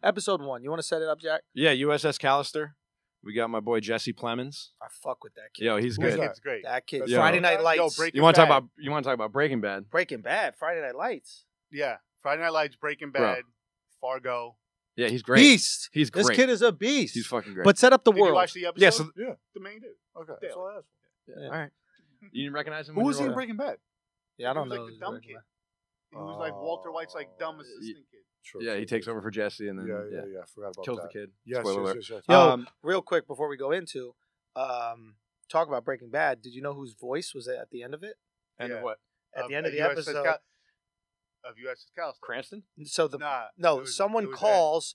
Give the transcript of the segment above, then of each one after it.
episode 1. You want to set it up, Jack? Yeah, USS Callister. We got my boy Jesse Plemons. I fuck with that kid. Yo, he's good. That kid's great. That kid. Yo. Friday Night Lights. Breaking You want to Bad. talk about Breaking Bad? Breaking Bad. Friday Night Lights. Yeah, Friday Night Lights, Breaking Bad, Fargo. Yeah, he's great. Beast. He's great. This kid is a beast. He's fucking great. But set up the Did world. you watch the episode? Yeah, so- the main dude. Okay, Dale. that's all I asked. All right. You didn't recognize him? Who when was you he were in older? Breaking Bad? Yeah, I don't He was know. like the dumb kid. He was like Walter White's like dumb assistant kid. True, Yeah, true, he takes true. over for Jesse and then Yeah. I forgot about kills that. the kid. Yes, Spoiler alert. yes. Yo, real quick before we go into talk about Breaking Bad, did you know whose voice was at the end of it? And Yeah. what? At the end of the USS episode. Of USS Callister. Cranston? So the Nah, no, it was- someone it was calls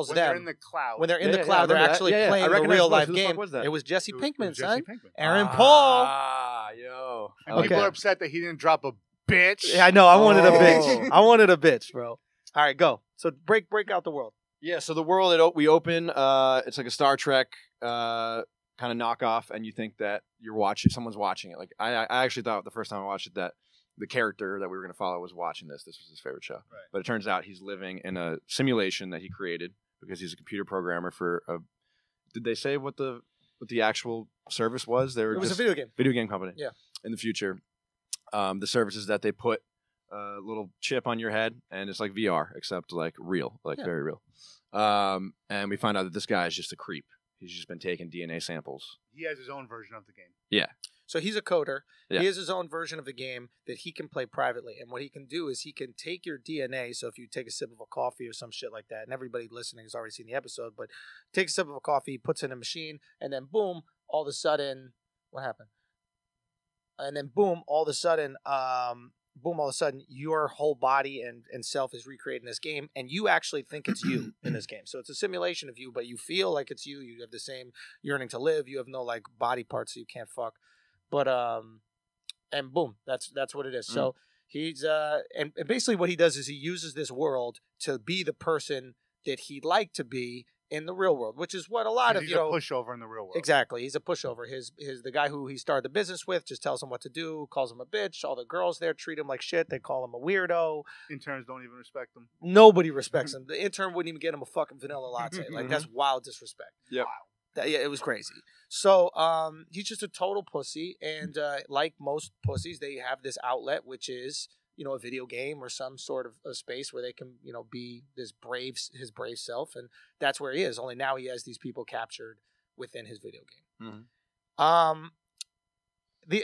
when them. they're in the cloud. When they're in Yeah, the yeah, cloud, I they're remember that. actually Yeah, yeah. I playing a recognize real the voice. live Who the fuck game. was that? It was Jesse It was Pinkman, Jesse son. Pinkman. Aaron Paul. Ah, yo. And Okay. people are upset that he didn't drop a bitch. Yeah, I know. I wanted a Oh. bitch. I wanted a bitch, bro. All right, go. So break out the world. Yeah, so the world we open, it's like a Star Trek kind of knockoff, and you think that someone's watching it. Like I actually thought the first time I watched it that the character that we were going to follow was watching this. This was his favorite show. Right. But it turns out he's living in a simulation that he created because he's a computer programmer for a. Did they say what the actual service was? They were It was a just video game. video game company. Yeah. In the future, the services that they put a little chip on your head, and it's like VR, except like real, like very real. And we find out that this guy is just a creep. He's just been taking DNA samples. He has his own version of the game. Yeah. So he's a coder. Yeah. He has his own version of the game that he can play privately. And what he can do is he can take your DNA. So if you take a sip of a coffee or some shit like that, and everybody listening has already seen the episode, but takes a sip of a coffee, puts it in a machine, and then boom, all of a sudden, what happened? And then boom, all of a sudden, your whole body and self is recreated in this game, and you actually think it's you in this game. So it's a simulation of you, but you feel like it's you. You have the same yearning to live. You have no like body parts that you can't fuck. But and boom, that's what it is. So he's and basically what he does is he uses this world to be the person that he'd like to be in the real world, which is what a lot of He's a pushover in the real world. Exactly. He's a pushover. The guy who he started the business with just tells him what to do, calls him a bitch. All the girls there treat him like shit. They call him a weirdo. Interns don't even respect him. Nobody respects him. The intern wouldn't even get him a fucking vanilla latte. Like that's wild disrespect. Yep. Yeah, it was crazy. So he's just a total pussy, and like most pussies, they have this outlet, which is a video game or some sort of a space where they can be his brave self, and that's where he is. Only now he has these people captured within his video game. Mm-hmm.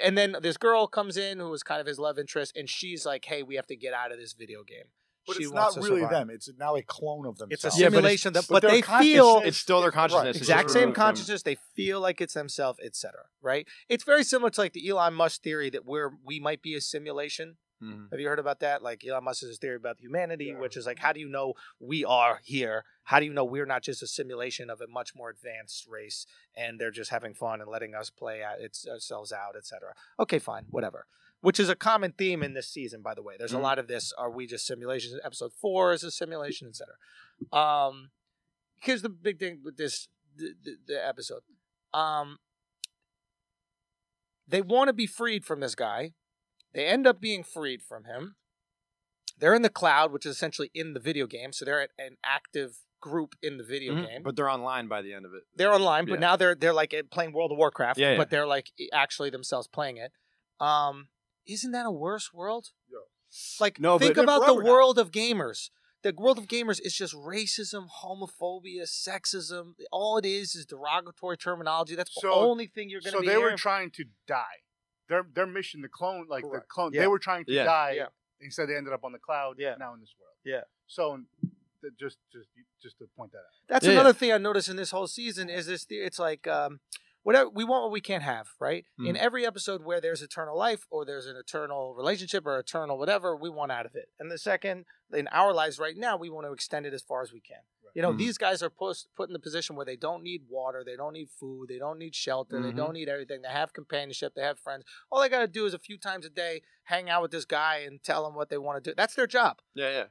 And then this girl comes in who was kind of his love interest, and she's like, "Hey, we have to get out of this video game." But She it's wants not to really survive. them. It's now a clone of themselves. It's a Yeah, but simulation, but but their they consciousness- feel It's still their consciousness. Right. It's exact just same removed from- consciousness. They feel like it's themselves, etc. Right? It's very similar to like the Elon Musk theory that we might be a simulation. Mhm. Have you heard about that? Like Elon Musk has his theory about humanity, which is like, how do you know we are here? How do you know we're not just a simulation of a much more advanced race, and they're just having fun and letting us play ourselves out, etc. Okay, fine, whatever. Which is a common theme in this season, by the way. There's a lot of this. Are we just simulations? Episode 4 is a simulation, etc. Here's the big thing with this the episode. They want to be freed from this guy. They end up being freed from him. They're in the cloud, which is essentially in the video game. So they're an active group in the video game. But they're online by the end of it. They're online, but Yeah. now they're like playing World of Warcraft. Yeah, yeah. But they're like actually themselves playing it. Isn't that a worse world? Yeah. Like, No, think but- about the forever now. world of gamers. The world of gamers is just racism, homophobia, sexism. All it is derogatory terminology. That's the So- only thing you're going to So be they were hearing. trying to die. Their mission, the clone, Correct. the clone, Yeah. they were trying to Yeah. die. Yeah. Instead, they ended up on the cloud. Yeah. Now in this world. Yeah. So just to point that out. That's Yeah, another yeah. thing I noticed in this whole season is this. It's like whatever we want, what we can't have, right? In every episode where there's eternal life or there's an eternal relationship or eternal whatever, we want out of it. And the second, in our lives right now, we want to extend it as far as we can. Right. These guys are put in the position where they don't need water, they don't need food, they don't need shelter, they don't need everything. They have companionship, they have friends. All they got to do is a few times a day hang out with this guy and tell him what they want to do. That's their job. Yeah.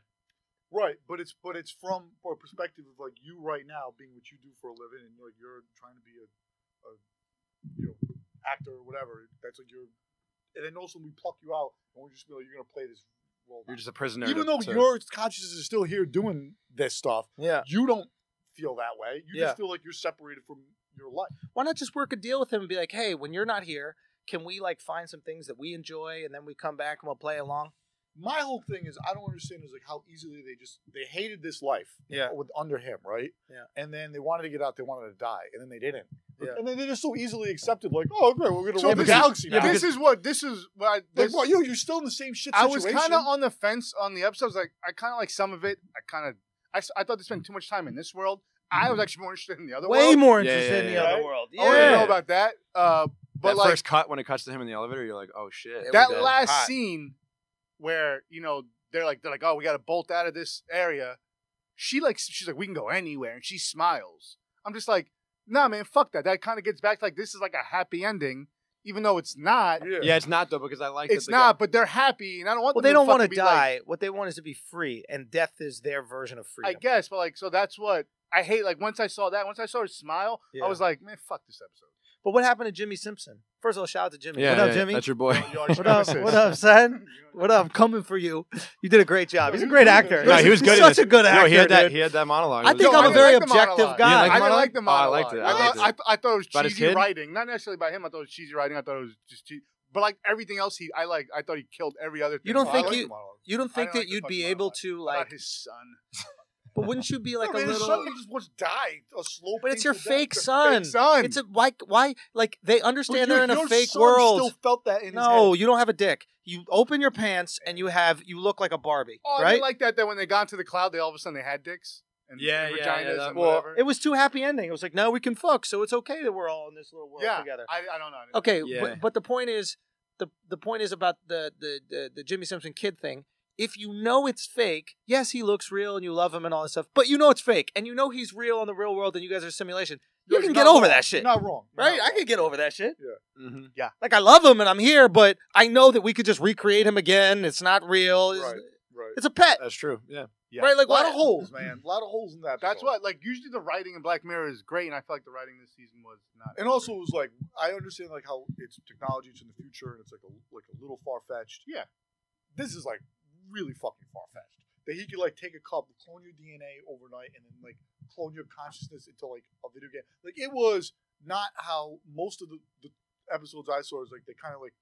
Right, but it's from a perspective of like you right now being what you do for a living, and like you're trying to be a actor or whatever. That's like and then also we pluck you out, and we're just be like, you're gonna play this well, You're just a prisoner. even though your consciousness is still here doing this stuff, Yeah. you don't feel that way. You Yeah. just feel like you're separated from your life. Why not just work a deal with him and be like, hey, when you're not here, can we like find some things that we enjoy and then we come back and we'll play along? My whole thing is I don't understand is like how easily they hated this life under him, right? Yeah. And then they wanted to get out, they wanted to die, and then they didn't. Yeah. And then they just so easily accepted, like, oh, okay, we're gonna run the this is- galaxy now. This is what like, well, you're still in the same shit I situation. was kind of on the fence on the episodes. Like, I kind of like some of it. I thought they spent too much time in this world. I was actually more interested in the other world. Way more Yeah, interested in the yeah, other yeah. world. I want to Yeah. know about that. But that like first cut when it cuts to him in the elevator, you're like, oh shit. Yeah, that we did. last Hot. scene where they're like, oh, we got to bolt out of this area. She's like, we can go anywhere, and she smiles. I'm just like, nah, man, fuck that. That kind of gets back to like this is like a happy ending, even though it's not. Yeah, it's not though because I like. It's not, but they're happy, and I don't want. Well, them they don't want to fucking be die. Like, what they want is to be free, and death is their version of freedom. I guess, but like, so that's what I hate. Like once I saw her smile, Yeah. I was like, man, fuck this episode. But what happened to Jimmy Simpson? First of all, shout out to Jimmy. Yeah, What up, yeah, Jimmy? That's your boy. What up? What up, son? What up? I'm coming for you. You did a great job. He's a great actor. No, he was He's good. such a good actor. No, he had that. dude. He had that monologue. I It was think good. I'm a I very didn't like the objective monologue. guy. You I didn't didn't like the Oh, I monologue. liked it. I liked it. I thought it was About his cheesy kid? writing, not necessarily by him. I thought it was cheesy writing. I thought it was just cheesy. But like everything else, I thought he killed every other thing. You don't I think liked you- the monologue. You don't I think didn't that like the you'd be fucking able monologue. to About like? his son? But wouldn't you be like No, a man, his little? son just wants to die a slow. But it's your painful death. fake It's a son. fake son. It's a why? Like they understand But they're in a your fake son world. Still felt that in his No, head. you don't have a dick. You open your pants and you look like a Barbie, Oh, I right? didn't like that when they got into the cloud, they all of a sudden they had dicks and Yeah, and yeah, vaginas yeah, and well, whatever. it was too happy ending. It was like, now we can fuck, so it's okay that we're all in this little world yeah, together. I don't know. Okay, Yeah. but the point is, the point is about the Jimmy Simpson kid thing. If you know it's fake, yes, he looks real and you love him and all this stuff, but you know it's fake and you know he's real in the real world and you guys are a simulation. You You're can not get over wrong. that shit, You're not wrong. You're right? not I wrong. can get over that shit. Mm-hmm. Like I love him and I'm here, but I know that we could just recreate him again. It's not real. It's, Right. Right. it's a pet, That's true. Yeah. Yeah. right? Like A lot what? of holes, man. A lot of holes in that. That's episode. what, like, usually the writing in Black Mirror is great, and I feel like the writing this season was not. And also, it was like I understand like how it's technology, it's in the future, and it's like a little far fetched. Yeah. This is like really fucking far fetched. That he could like take a cup, clone your DNA overnight, and then like clone your consciousness into like a video game. Like it was not how most of the episodes I saw is like they kind of like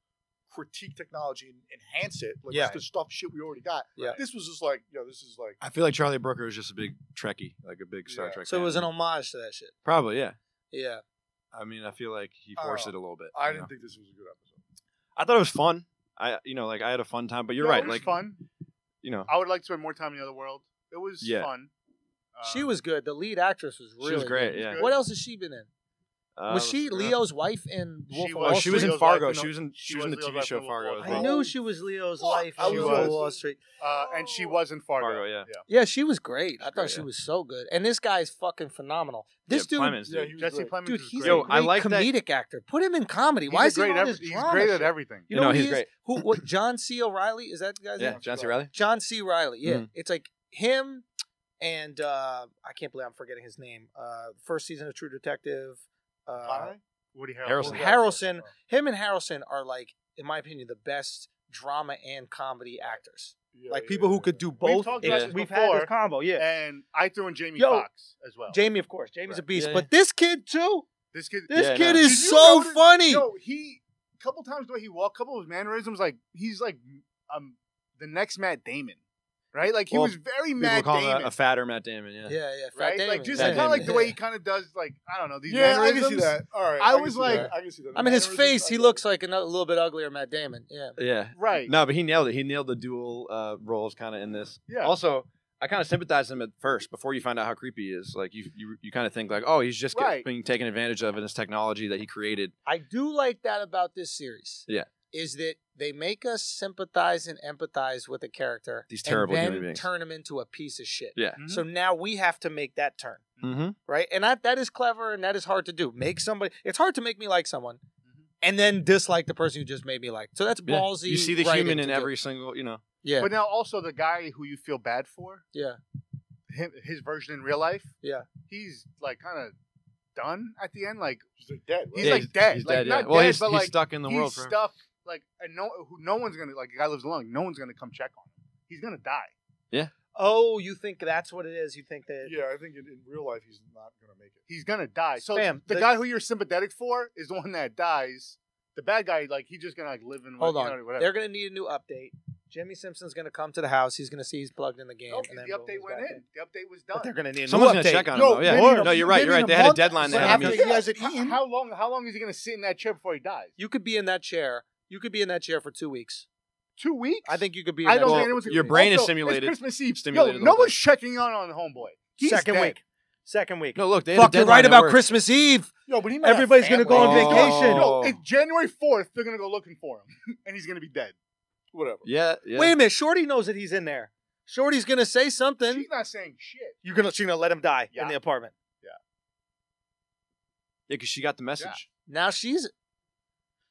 critique technology and enhance it, like Yeah. just the stuff shit we already got. Yeah. This was just like, this is like I feel like Charlie Brooker was just a big Trekkie, like a big Star Yeah. Trek. So it fan. was an homage to that shit. Probably, yeah. Yeah. I mean, I feel like he I don't forced know. it a little bit. I you didn't know? think this was a good episode. I thought it was fun. I had a fun time, but you're Yeah, right. it was Like, fun. I I would like to spend more time in the other world. It was Yeah. fun. She was good. The lead actress was really she was great. good. Yeah. What else has she been in? Was she let's- Leo's wife in Wolf She of was- Wall Oh, she was in Leo's Fargo. wife in She was in she the was TV Leo's show wife in Fargo Wolf as of I well. knew she was Leo's What? wife I in was Wolf of like- Wall Street. And she was in Fargo. Fargo, yeah. Yeah, she was great. I thought great, she yeah. was so good. And this guy's fucking phenomenal. This Yeah, dude, Plemons, Yeah, dude. he was Jesse great. Plemons dude, is he's great. Yo, a I great like that- comedic actor. Put him in comedy. He's Why a is he great on this he's drama great at shit? everything. You know, No, who he's he is? great. What? John C. O'Reilly? Is that the guy's Yeah, name? John C. Reilly. John C. Reilly. Yeah, Mhm. it's like him and I can't believe I'm forgetting his name. First season of True Detective. Connery? Woody Harrelson. Harrelson. Him and Harrelson are like, in my opinion, the best drama and comedy actors. Yeah, Like yeah, people yeah, who could yeah. do both. talked about this We've before. had this combo. Yeah. And I threw in Jamie Yo, Foxx as well. Jamie, of course. Jamie's a Right. beast. Yeah, But this kid too. This kid. This Yeah, kid no. is Did you so notice- funny. Yo, he a couple times the way he walked, couple of his mannerisms, like he's like the next Matt Damon, right? Like he Well, was very People Matt call Damon, him a fatter Matt Damon, yeah. Yeah, Fat right? Damon. Like just Fat kind of like Damon. the way he kind of does, like I don't know these Yeah, I mannerisms. can see that. All right. I can was see like- that. I can see that. I mean, his Mannerisms, face, I he get looks it. like a little bit uglier Matt Damon. Yeah. Yeah. Right. No, but he nailed it. He nailed the dual roles kind of in this. Yeah. Also, I kind of sympathized him at first before you find out how creepy he is. Like you kind of think like, oh, he's just Right. being taken advantage of in this technology that he created. I do like that about this series. Yeah. Is that they make us sympathize and empathize with a character. These terrible and human then beings. turn him into a piece of shit. Yeah. Mhm. So now we have to make that turn. Mm-hmm. Right? And that is clever and that is hard to do. Make somebody, it's hard to make me like someone Mhm. and then dislike the person who just made me like. So that's Yeah. ballsy. You see the writing human to in do. every single, Yeah. But now also the guy who you feel bad for, Yeah. his version in real life, Yeah. he's like kind of done at the end. Like He's like dead. he's right? like dead. He's like dead, not yeah. Well, dead, he's but like stuck in the he's world forever. stuck. Like and no one's gonna like the guy lives alone. No one's gonna come check on him. he's gonna die. Oh, you think that's what it is? You think that? Yeah, I think in real life he's not gonna make it. He's gonna die. So Fam, the guy who you're sympathetic for is the one that dies. The bad guy, like, he's just gonna like live in. Hold on, whatever. they're gonna need a new update. Jimmy Simpson's gonna come to the house. He's gonna see he's plugged in the game. Nope, and then the boom, update he's went back in. The update was done. But they're gonna need a Someone's new gonna update. check on him. No, Though. Yeah. maybe in a- No, you're right. You're maybe right. in They a had a month, deadline. They so had a after meeting. he hasn't eaten. How long is he gonna sit in that chair before he dies? You could be in that chair. You could be in that chair for 2 weeks. 2 weeks? I think you could be. In I that don't chair think for anyone's 2 your weeks. brain is Also, stimulated- It's Christmas Eve. stimulated Yo, the no whole one's checking on homeboy. He's Second dead. week. Second week. No, look, they had Fuck, a you're deadline right at about work. Christmas Eve. Yo, but he might have Everybody's gonna go on family. vacation. Yo, it's January 4th. They're gonna go looking for him, and he's gonna be dead. Whatever. Yeah, yeah. Wait a minute. Shorty knows that he's in there. Shorty's gonna say something. She's not saying shit. She's gonna let him die in Yeah. the apartment. Yeah, because she got the message. Now she's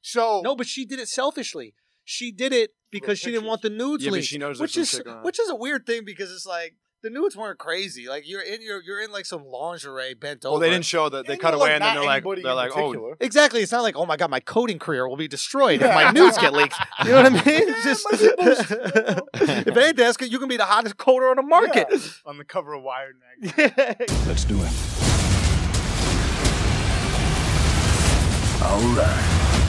So no, but she did it selfishly. She did it because she didn't want the nudes Yeah, but leaked. she knows which there's is some shit going on. which is a weird thing because it's like the nudes weren't crazy. Like you're in like some lingerie bent over. Well, they didn't show that. They And cut you're away, like and then not they're anybody like, in oh, particular. Exactly. It's not like, oh my god, my coding career will be destroyed if my nudes get leaked. You know what I mean? It's just if anything, that's good. You can be the hottest coder on the market. on the cover of Wired magazine. Let's do it. All right.